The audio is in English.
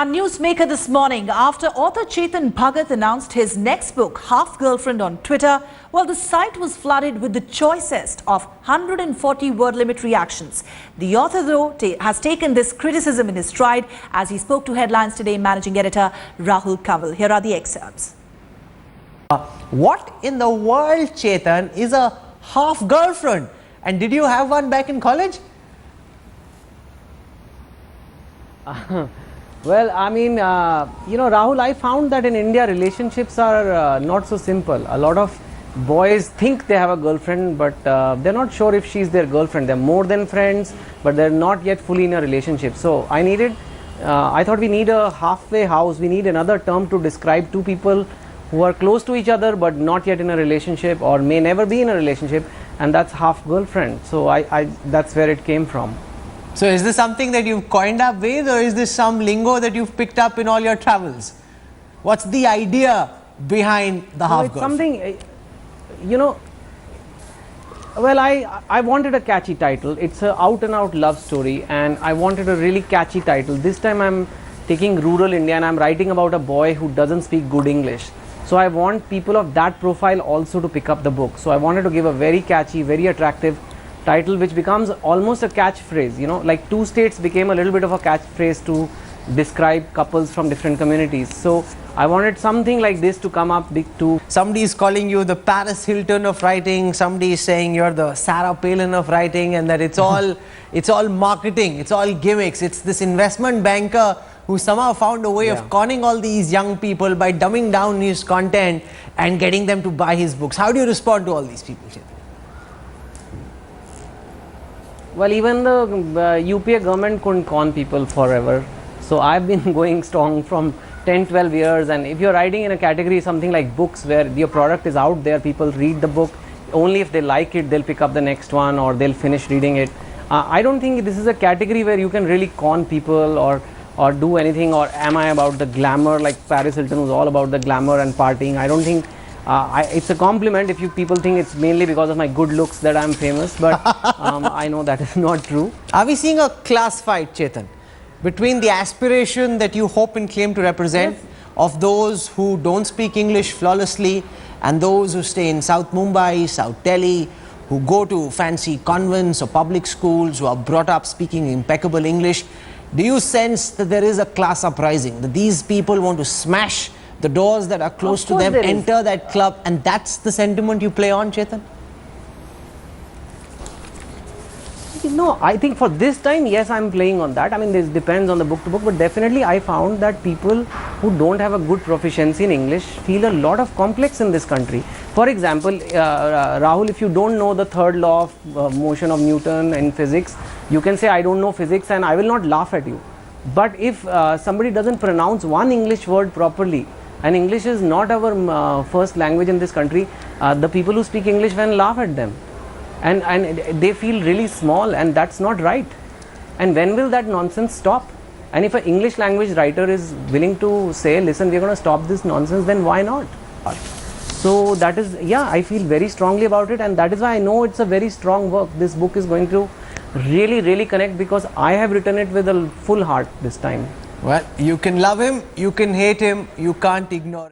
Our newsmaker this morning, after author Chetan Bhagat announced his next book, Half Girlfriend, on Twitter, well, the site was flooded with the choicest of 140 word limit reactions. The author, though, has taken this criticism in his stride as he spoke to Headlines Today managing editor Rahul Kanwal. Here are the excerpts. What in the world, Chetan, is a half girlfriend? And did you have one back in college? Well, I mean, Rahul, I found that in India relationships are not so simple. A lot of boys think they have a girlfriend, but they're not sure if she's their girlfriend. They're more than friends, but they're not yet fully in a relationship. So I thought we need a halfway house. We need another term to describe two people who are close to each other, but not yet in a relationship or may never be in a relationship. And that's half girlfriend. So that's where it came from. So is this something that you've coined up with, or is this some lingo that you've picked up in all your travels? What's the idea behind the half girlfriend? Something, well, I wanted a catchy title. It's an out and out love story, and I wanted a really catchy title. This time I'm taking rural India and I'm writing about a boy who doesn't speak good English. So I want people of that profile also to pick up the book. So I wanted to give a very catchy, very attractive title which becomes almost a catchphrase, like two states became a little bit of a catchphrase to describe couples from different communities. So I wanted something like this to come up big too. Somebody is calling you the Paris Hilton of writing, somebody is saying you're the Sarah Palin of writing, and that it's all marketing, it's all gimmicks. It's this investment banker who somehow found a way of conning all these young people by dumbing down his content and getting them to buy his books. How do you respond to all these people, Chetan? Well, even the UPA government couldn't con people forever. So I've been going strong from 10-12 years, and if you're writing in a category something like books where your product is out there, people read the book, only if they like it they'll pick up the next one or they'll finish reading it. I don't think this is a category where you can really con people or do anything, or am I about the glamour like Paris Hilton was all about the glamour and partying. I don't think it's a compliment if people think it's mainly because of my good looks that I'm famous, but I know that is not true. Are we seeing a class fight, Chetan, between the aspiration that you hope and claim to represent of those who don't speak English flawlessly and those who stay in South Mumbai, South Delhi, who go to fancy convents or public schools, who are brought up speaking impeccable English? Do you sense that there is a class uprising, that these people want to smash the doors that are close to them, enter that club, and that's the sentiment you play on, Chetan? No, I think for this time, yes, I'm playing on that. I mean, this depends on the book to book, but definitely I found that people who don't have a good proficiency in English feel a lot of complex in this country. For example, Rahul, if you don't know the third law of motion of Newton in physics, you can say, I don't know physics, and I will not laugh at you. But if somebody doesn't pronounce one English word properly, and English is not our first language in this country, the people who speak English then laugh at them. And they feel really small, and that's not right. And when will that nonsense stop? And if an English language writer is willing to say, listen, we're going to stop this nonsense, then why not? So that is, I feel very strongly about it, and that is why I know it's a very strong work. This book is going to really, really connect because I have written it with a full heart this time. Well, you can love him, you can hate him, you can't ignore him.